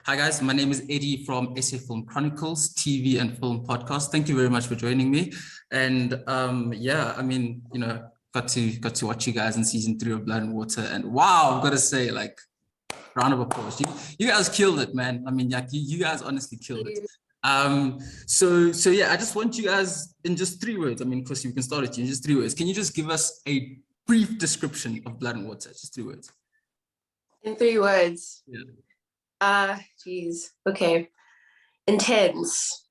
Hi guys, my name is Eddie from SA Film Chronicles, TV and film podcast. Thank you very much for joining me. And yeah, I mean, got to watch you guys in season 3 of Blood and Water. And wow, I've got to say, like, round of applause. You guys killed it, man. I mean, yeah, you guys honestly killed it. So yeah, I just want you guys in just 3 words. I mean, Khosi, we can start with you in just 3 words. Can you just give us a brief description of Blood and Water? Just 3 words. In 3 words. Yeah. Geez. Okay. Intense.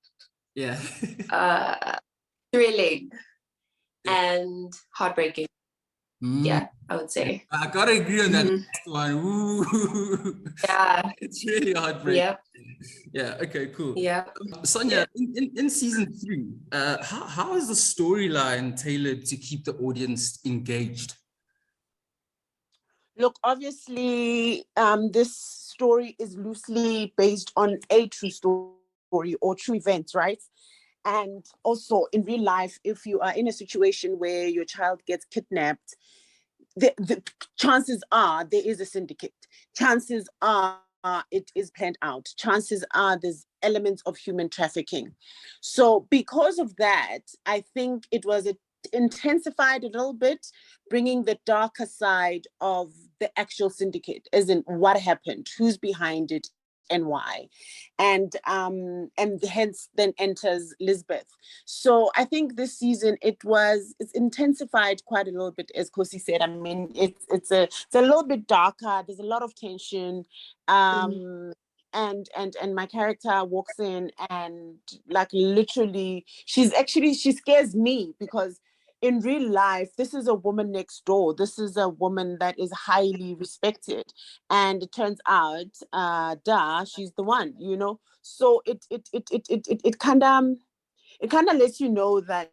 Yeah. Thrilling. And heartbreaking. Yeah, I would say. I gotta agree on that one. Ooh. Yeah. It's really heartbreaking. Yep. Yeah. Okay. Cool. Yeah. Sonia, in season 3, how is the storyline tailored to keep the audience engaged? Look, obviously, this story is loosely based on a true story or true events, right? And also in real life, if you are in a situation where your child gets kidnapped, the chances are there is a syndicate. Chances are it is planned out. Chances are there's elements of human trafficking. So because of that, I think it was intensified a little bit, bringing the darker side of the actual syndicate, as in what happened, who's behind it, and why, and hence then enters Lisbeth. So I think this season it's intensified quite a little bit, as Khosi said. I mean, it's a little bit darker. There's a lot of tension. And my character walks in and, like, literally she scares me, because in real life, this is a woman next door. This is a woman that is highly respected, and it turns out, she's the one, So it kind of lets you know that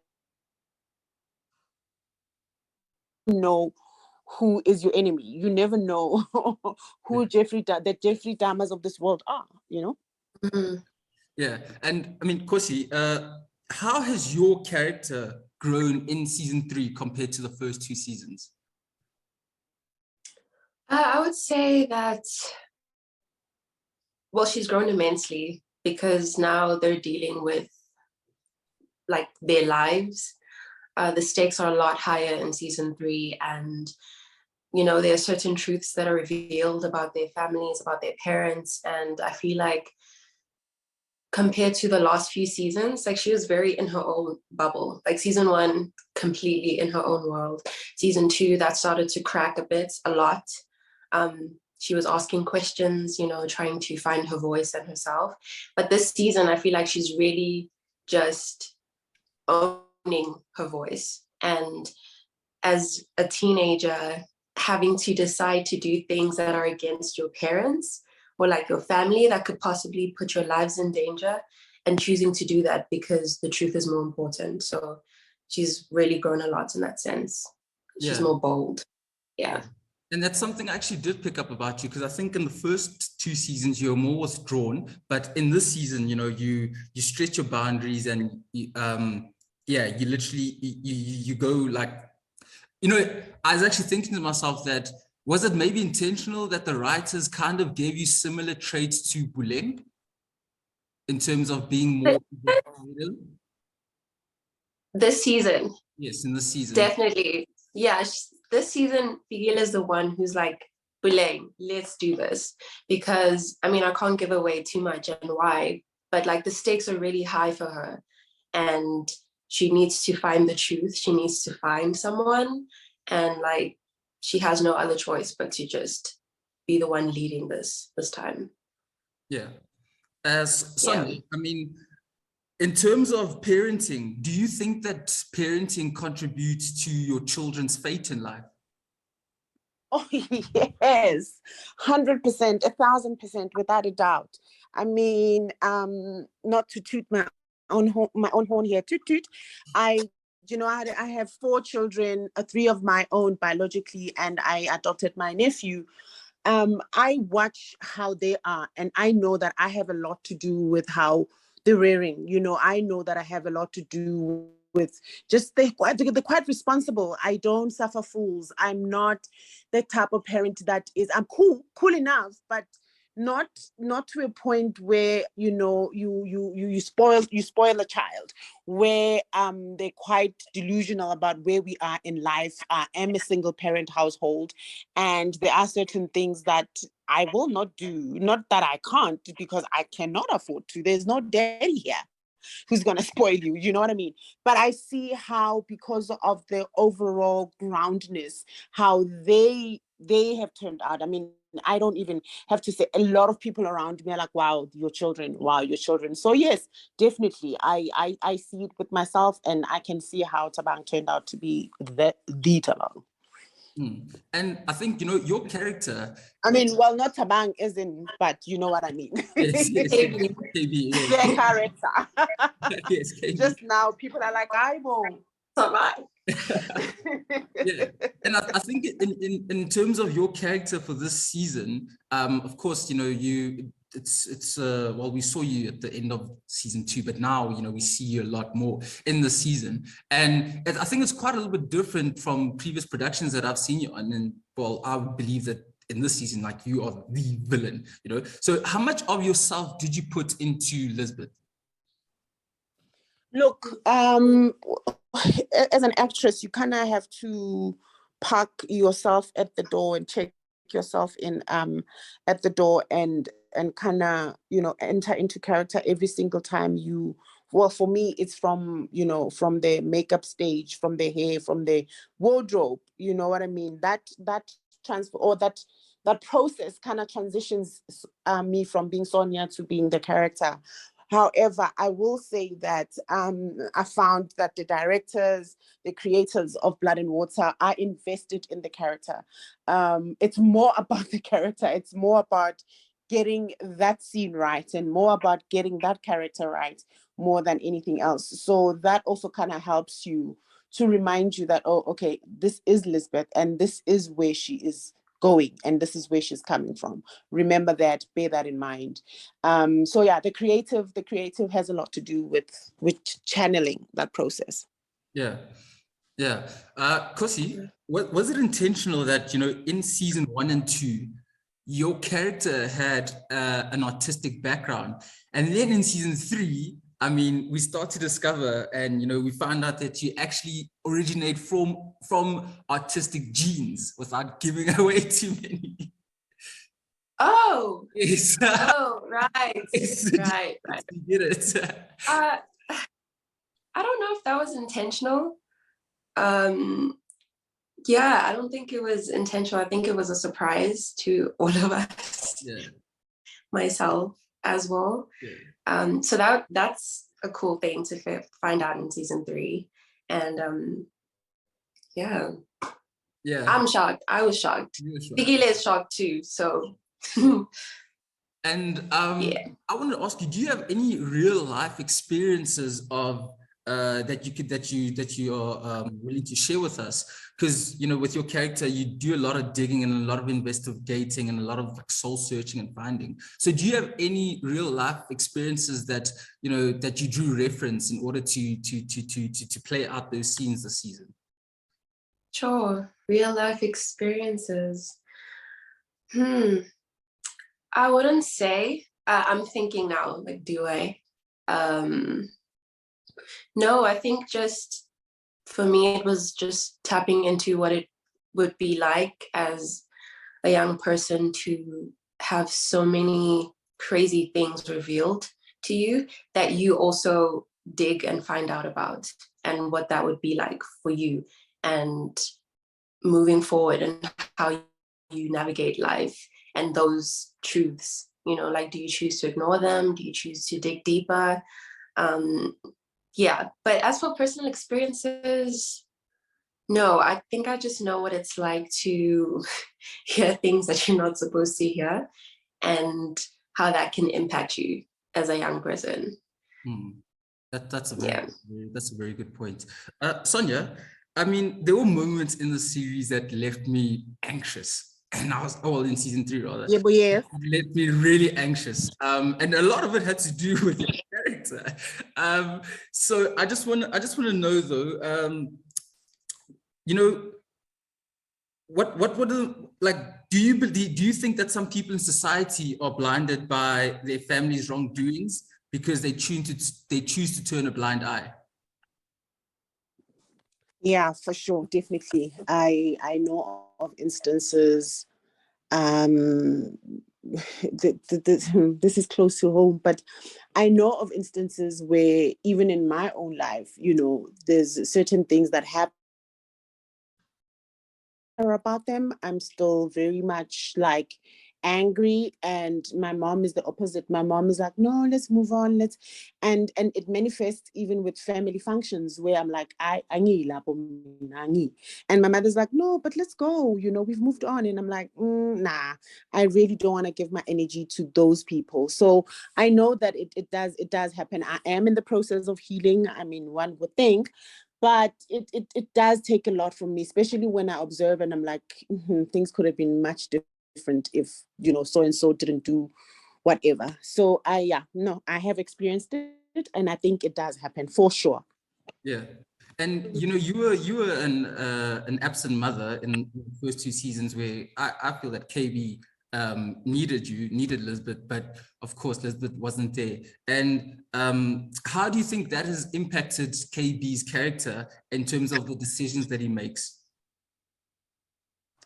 who is your enemy. You never know who Jeffrey Dahmers of this world are. Yeah, and I mean, Khosi, how has your character grown in season 3 compared to the first 2 seasons? I would say that, well, she's grown immensely, because now they're dealing with, like, their lives. The stakes are a lot higher in season 3, and there are certain truths that are revealed about their families, about their parents, and I feel like, compared to the last few seasons, like, she was very in her own bubble. Like, season 1, completely in her own world. Season 2, that started to crack a lot. She was asking questions, trying to find her voice and herself. But this season, I feel like she's really just owning her voice. And as a teenager, having to decide to do things that are against your parents or, like, your family, that could possibly put your lives in danger, and choosing to do that because the truth is more important. So she's really grown a lot in that sense. She's more bold. Yeah. And that's something I actually did pick up about you, because I think in the first 2 seasons you were more withdrawn, but in this season, you stretch your boundaries, and you literally you go, like, I was actually thinking to myself that, was it maybe intentional that the writers kind of gave you similar traits to Puleng in terms of being more this season? Yes, in this season. Definitely. Yeah, this season, Fikile is the one who's like, Puleng, let's do this. Because, I mean, I can't give away too much and why, but, like, the stakes are really high for her. And she needs to find the truth. She needs to find someone. And, like, she has no other choice but to just be the one leading this time. Yeah. As Sonia, I mean, in terms of parenting, do you think that parenting contributes to your children's fate in life? Oh, yes, 100%, 1,000%, without a doubt. I mean, not to toot my own horn here, toot toot. I have 4 children, 3 of my own biologically, and I adopted my nephew. I watch how they are, and I know that I have a lot to do with how they're rearing. I know that I have a lot to do with just they're quite responsible. I don't suffer fools. I'm not the type of parent that is, I'm cool enough, but not to a point where you spoil a child, where they're quite delusional about where we are in life. I am a single parent household, and there are certain things that I will not do. Not that I can't, because I cannot afford to. There's no daddy here who's going to spoil you, you know what I mean? But I see how, because of the overall groundness, how they have turned out. I mean, I don't even have to say, a lot of people around me are like, wow, your children. So yes, definitely, I see it with myself, and I can see how Tabang turned out to be the Tabang. And I think, your character. I mean, well, not Tabang isn't, but you know what I mean. Yes, KB, yes. Their character. Yes, KB. Just now, people are like, I won't. Yeah, and I think in terms of your character for this season, of course, well, we saw you at the end of season 2, but now we see you a lot more in the season, and I think it's quite a little bit different from previous productions that I've seen you on. And well, I would believe that in this season, like, you are the villain, so how much of yourself did you put into Lisbeth? Look, as an actress, you kind of have to park yourself at the door and check yourself in at the door, and kind of enter into character every single time you. Well, for me, it's from the makeup stage, from the hair, from the wardrobe. You know what I mean? That transfer, or that process kind of transitions me from being Sonia to being the character. However, I will say that I found that the directors, the creators of Blood and Water are invested in the character. It's more about the character. It's more about getting that scene right, and more about getting that character right, more than anything else. So that also kind of helps you to remind you that, oh, okay, this is Lisbeth, and this is where she is going, and this is where she's coming from. Remember that, bear that in mind. So yeah, the creative has a lot to do with channeling that process. Yeah. Khosi, was it intentional that in season 1 and 2 your character had an artistic background, and then in season 3, I mean, we start to discover, and we found out that you actually originate from artistic genes, without giving away too many? Oh, yes. Oh, right. Yes. Right. You get it. I don't know if that was intentional. Yeah, I don't think it was intentional. I think it was a surprise to all of us. Yeah. Myself as well. Yeah. So that's a cool thing to find out in season 3. And yeah. I'm shocked. I was shocked. Fikile is shocked too. So and I wanted to ask you, do you have any real life experiences of that you are willing to share with us? Because with your character, you do a lot of digging and a lot of investigating and a lot of like soul searching and finding. So do you have any real life experiences that that you drew reference in order to play out those scenes this season? Sure. Real life experiences. I wouldn't say. I'm thinking now, like, do I? No, I think just for me, it was just tapping into what it would be like as a young person to have so many crazy things revealed to you that you also dig and find out about, and what that would be like for you, and moving forward, and how you navigate life, and those truths, like, do you choose to ignore them? Do you choose to dig deeper? Yeah, but as for personal experiences, no, I think I just know what it's like to hear things that you're not supposed to hear, and how that can impact you as a young person. That's a very good point. Sonia, I mean, there were moments in the series that left me anxious. And I was in season 3 rather. Yeah. It left me really anxious. And a lot of it had to do with your character. So I just want to know though, what were the, like, do you think that some people in society are blinded by their family's wrongdoings because they choose to turn a blind eye? Yeah, for sure, definitely. I know of instances. This is close to home, but I know of instances where even in my own life, you know, there's certain things that happen about them. I'm still very much like angry, and my mom is the opposite. My mom is like, no, let's move on, and it manifests even with family functions where I'm like, angi lapho mina, angi. And my mother's like, no, but let's go, you know, we've moved on. And I'm like, nah, I really don't want to give my energy to those people. So I know that it does happen. I am in the process of healing, I mean, one would think, but it does take a lot from me, especially when I observe and I'm like, things could have been much different if, you know, so and so didn't do whatever. So I have experienced it, and I think it does happen for sure. Yeah. And you know, you were an absent mother in the first two seasons, where I feel that KB needed Lisbeth, but of course Lisbeth wasn't there. And how do you think that has impacted KB's character in terms of the decisions that he makes?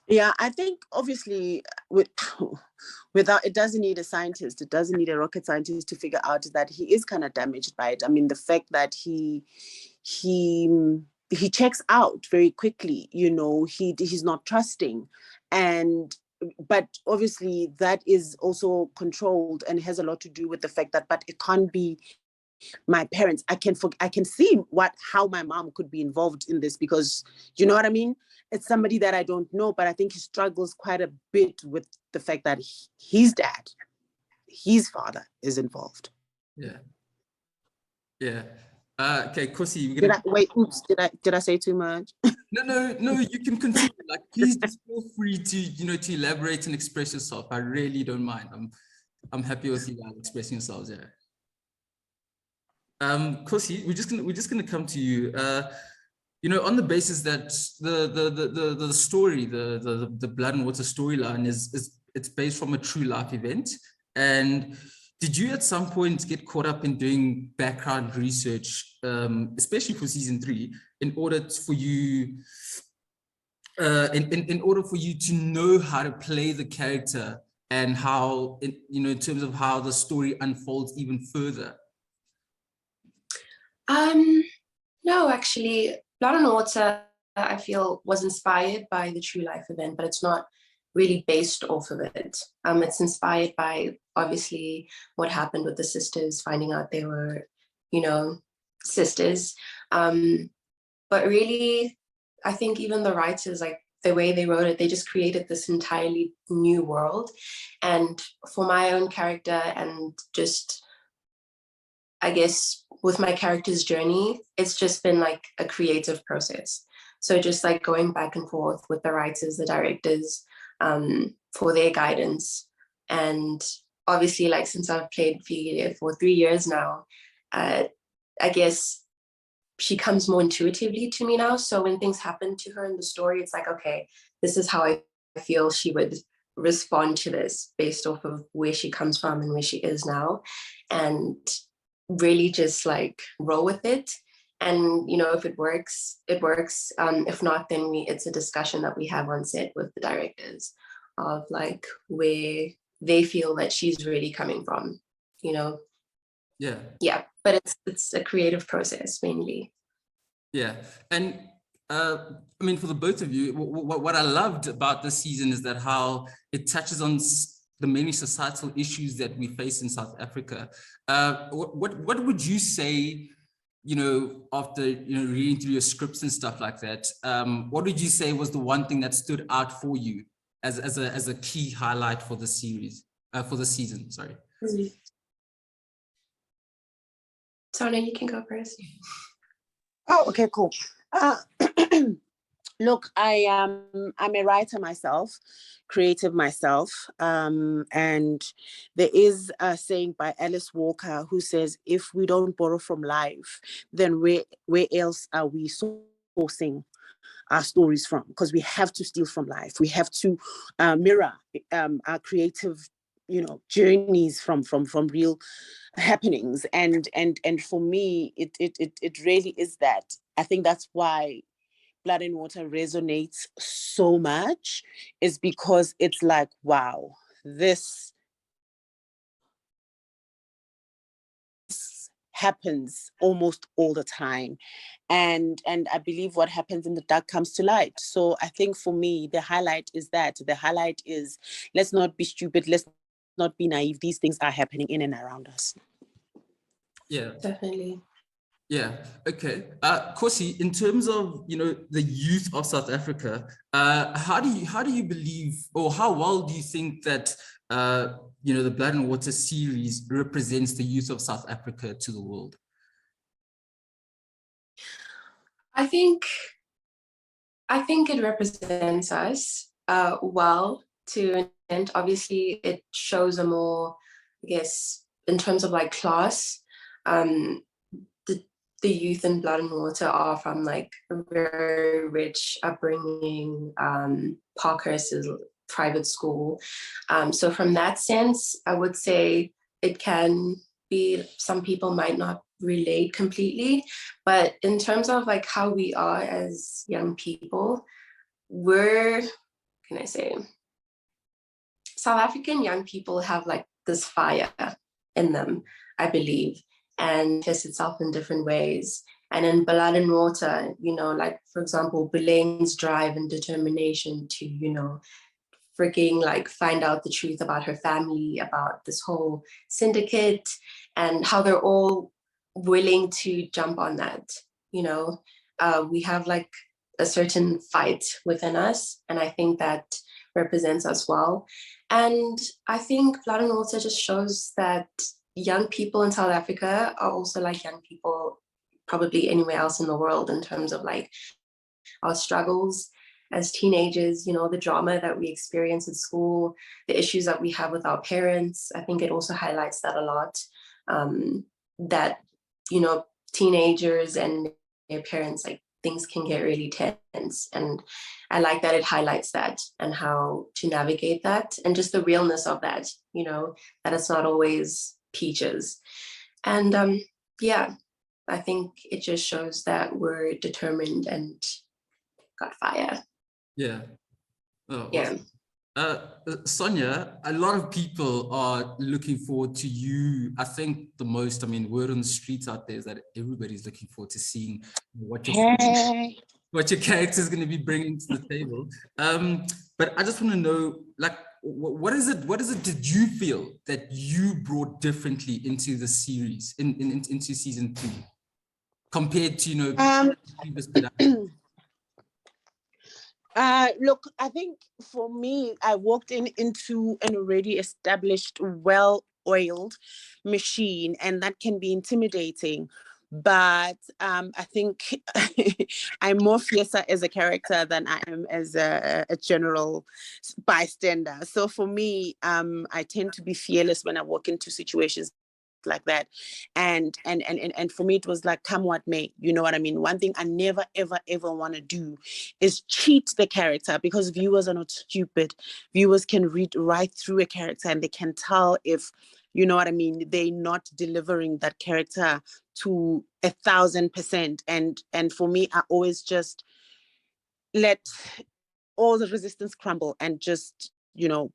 Yeah, I think obviously without, it doesn't need a scientist, it doesn't need a rocket scientist to figure out that he is kind of damaged by it. I mean, the fact that he checks out very quickly, you know, he's not trusting, and but obviously that is also controlled and has a lot to do with the fact that, but it can't be my parents. I can see how my mom could be involved in this, because you know what I mean? It's somebody that I don't know, but I think he struggles quite a bit with the fact that his dad, his father, is involved. Yeah. Yeah. Okay, Khosi, Did I say too much? No, you can continue. Like, please just feel free to, you know, to elaborate and express yourself. I really don't mind. I'm happy with you guys expressing yourselves. Yeah. Khosi, we're just gonna come to you. You know, on the basis that the story, the Blood and Water storyline is it's based from a true life event. And did you at some point get caught up in doing background research, especially for season 3, in order for you in order for you to know how to play the character and how, you know, in terms of how the story unfolds even further? No, actually, Blood and Water, I feel, was inspired by the true life event, but it's not really based off of it. It's inspired by, obviously, what happened with the sisters, finding out they were, you know, sisters. But really, I think even the writers, like the way they wrote it, they just created this entirely new world. And for my own character, and just, I guess, with my character's journey, it's just been like a creative process. So just like going back and forth with the writers, the directors, for their guidance. And obviously, like, since I've played Fikile for 3 years now, I guess she comes more intuitively to me now. So when things happen to her in the story, it's like, okay, this is how I feel she would respond to this based off of where she comes from and where she is now. And really just like roll with it. And, you know, if it works, it works. If not, then it's a discussion that we have on set with the directors of like where they feel that she's really coming from, you know? Yeah, but it's a creative process mainly. Yeah. And I mean, for the both of you, what I loved about this season is that how it touches on the many societal issues that we face in South Africa. What would you say, you know, after, you know, reading through your scripts and stuff like that, what would you say was the one thing that stood out for you as a key highlight for the series, for the season, sorry? Sonia, you can go first. Oh, okay, cool. Look, I'm a writer myself, creative myself, and there is a saying by Alice Walker who says, if we don't borrow from life, then where else are we sourcing our stories from, because we have to steal from life. We have to mirror our creative, journeys from real happenings. And for me, it really is that. I think that's why Blood and Water resonates so much, is because it's like, wow, this happens almost all the time. And I believe what happens in the dark comes to light. So I think for me, the highlight is let's not be stupid, let's not be naive. These things are happening in and around us. Yeah, Definitely. yeah. Okay. Khosi, in terms of, the youth of South Africa, how do you believe, or how well do you think that the Blood and Water series represents the youth of South Africa to the world? I think it represents us well to an extent. Obviously, it shows a more, I guess, in terms of like class. The youth in Blood and Water are from like a very rich upbringing. Parkhurst is a private school. So from that sense, I would say it can be, some people might not relate completely, but in terms of like how we are as young people, can I say, South African young people have like this fire in them, I believe, and manifests itself in different ways. And in Blood and Water, like, for example, Puleng's drive and determination to, freaking like find out the truth about her family, about this whole syndicate, and how they're all willing to jump on that. We have like a certain fight within us, and I think that represents us well. And I think Blood and Water just shows that young people in South Africa are also like young people probably anywhere else in the world, in terms of like our struggles as teenagers, the drama that we experience at school, the issues that we have with our parents. I think it also highlights that a lot, that, teenagers and their parents, like, things can get really tense. And I like that it highlights that and how to navigate that, and just the realness of that, that it's not always peaches. And yeah, I think it just shows that we're determined and got fire. Yeah. Oh, Yeah. awesome. Sonia, a lot of people are looking forward to you. I think the most, word on the streets out there is that everybody's looking forward to seeing what your character is going to be bringing to the table. But I just want to know, like, what is it did you feel that you brought differently into the series, into season 3, compared to, previous production? Look, I think for me, I walked into an already established, well-oiled machine, and that can be intimidating. But I think I'm more fiercer as a character than I am as a general bystander. So for me, I tend to be fearless when I walk into situations like that, and for me it was like, come what may, you know what I mean. One thing I never ever want to do is cheat the character, because viewers are not stupid. Viewers can read right through a character, and they can tell if, you know what I mean, they're not delivering that character to 1,000%. And for me, I always just let all the resistance crumble and just,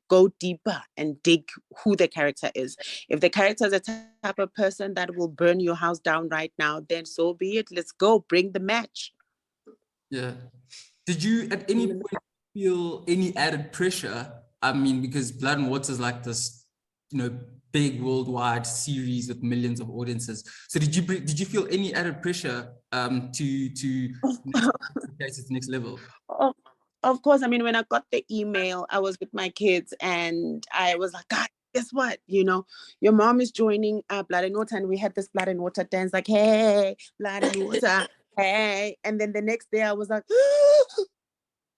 go deeper and dig who the character is. If the character is a type of person that will burn your house down right now, then so be it. Let's go, bring the match. Yeah. Did you at any point feel any added pressure? Because Blood and Water is like this, big worldwide series with millions of audiences. So did you feel any added pressure to take it to the next level? Of course. When I got the email, I was with my kids, and I was like, God, guess what? Your mom is joining Blood and Water, and we had this Blood and Water dance, like, hey, Blood and Water, hey. And then the next day I was like,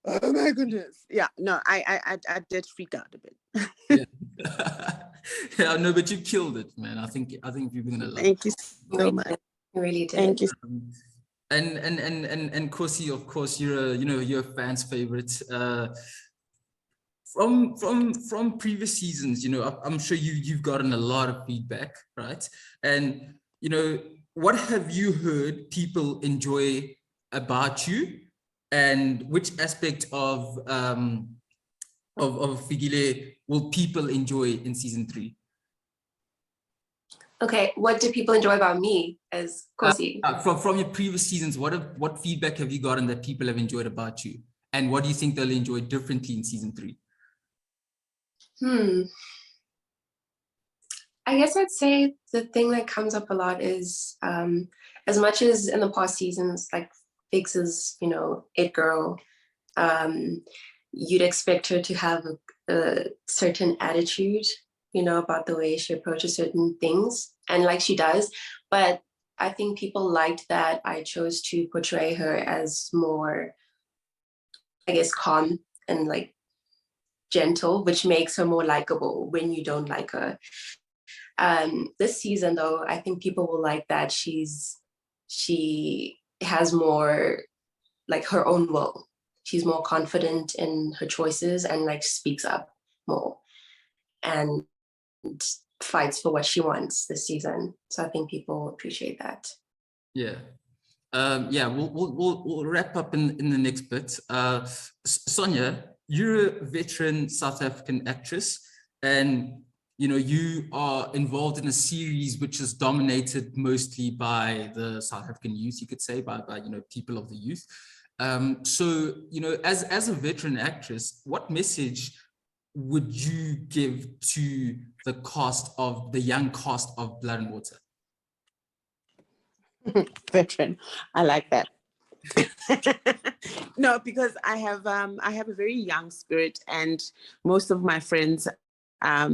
oh my goodness. Yeah, no, I did freak out a bit. Yeah. Yeah, no, but you killed it, man. I think people are gonna love it. Thank you so much. You really did. Thank you. And Khosi, of course, you're a fan's favorite. From previous seasons, I'm sure you've gotten a lot of feedback, right? And what have you heard people enjoy about you, and which aspect of Fikile will people enjoy in season 3? Okay, what do people enjoy about me as Khosi? From your previous seasons, what feedback have you gotten that people have enjoyed about you, and what do you think they'll enjoy differently in season 3? I guess I'd say the thing that comes up a lot is, as much as in the past seasons, like Figs is, it girl, you'd expect her to have a certain attitude, about the way she approaches certain things, and like she does. But I think people liked that I chose to portray her as more, I guess, calm and like gentle, which makes her more likable when you don't like her. This season, though, I think people will like that she has more like her own will. She's more confident in her choices and like speaks up more and fights for what she wants this season. So I think people appreciate that. Yeah. Yeah, we'll wrap up in the next bit. Sonia, you're a veteran South African actress, and you are involved in a series which is dominated mostly by the South African youth, you could say, by people of the youth. So as a veteran actress, what message would you give to the young cast of Blood and Water? Veteran, I like that. No, because I have a very young spirit, and most of my friends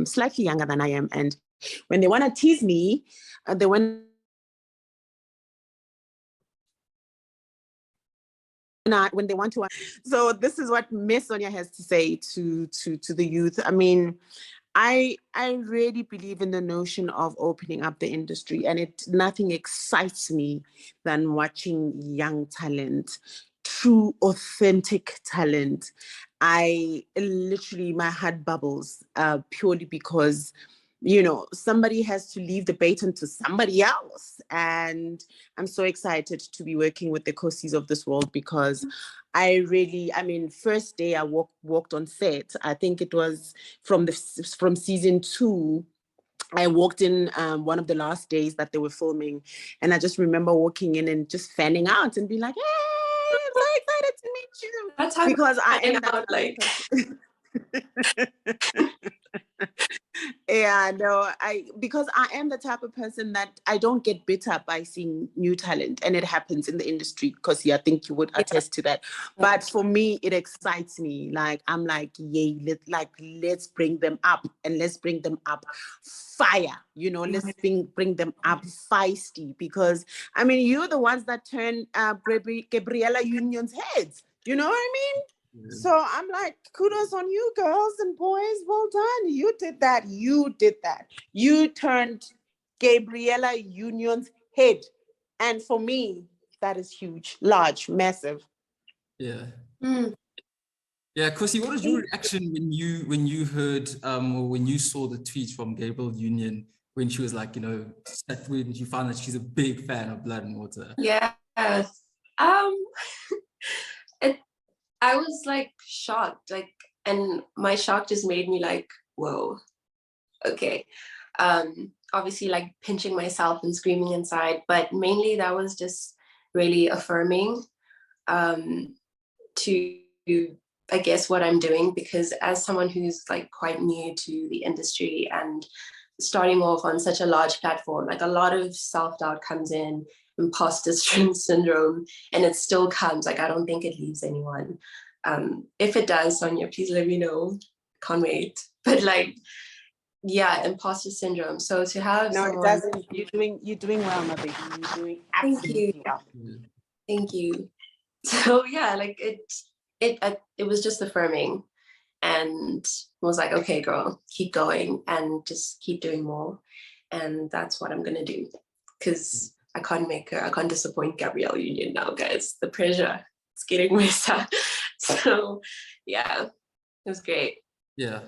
slightly younger than I am, and when they want to tease me, they want when they want to. So this is what Miss Sonia has to say to the youth. I mean, I really believe in the notion of opening up the industry, and nothing excites me than watching young talent, true, authentic talent. I literally, my heart bubbles purely because, somebody has to leave the baton to somebody else. And I'm so excited to be working with the Khosis of this world, because first day I walked on set, I think it was from season 2. I walked in one of the last days that they were filming, and I just remember walking in and just fanning out and being like, "Hey, I'm so excited to meet you!" That's how because I am out, like. Yeah, no, because I am the type of person that I don't get bitter by seeing new talent, and it happens in the industry, because I think you would attest to that. But for me, it excites me. Like, I'm like, yay, let's bring them up, and let's bring them up fire, let's bring them up feisty, because you're the ones that turn Gabriella Union's heads. You know what I mean? So I'm like, kudos on you, girls and boys. Well done. You did that. You turned Gabriella Union's head. And for me, that is huge, large, massive. Yeah. Yeah, Khosi, what was your reaction when you heard or when you saw the tweet from Gabriel Union, when she was like, when you found that she's a big fan of Blood and Water? Yeah. I was like shocked, and my shock just made me like, whoa, okay. Obviously, like pinching myself and screaming inside, but mainly that was just really affirming to, I guess, what I'm doing, because as someone who's like quite new to the industry and starting off on such a large platform, like a lot of self-doubt comes in, imposter syndrome, and it still comes. Like, I don't think it leaves anyone. If it does, Sonia, please let me know. Can't wait. But like, yeah, imposter syndrome. So to have it doesn't. You're doing well, my baby. You're doing absolutely well. Thank you. So yeah, like it was just affirming, and was like, okay, girl, keep going and just keep doing more. And that's what I'm gonna do, because I can't disappoint Gabrielle Union now, guys. The pressure, it's getting worse. So yeah, it was great. Yeah,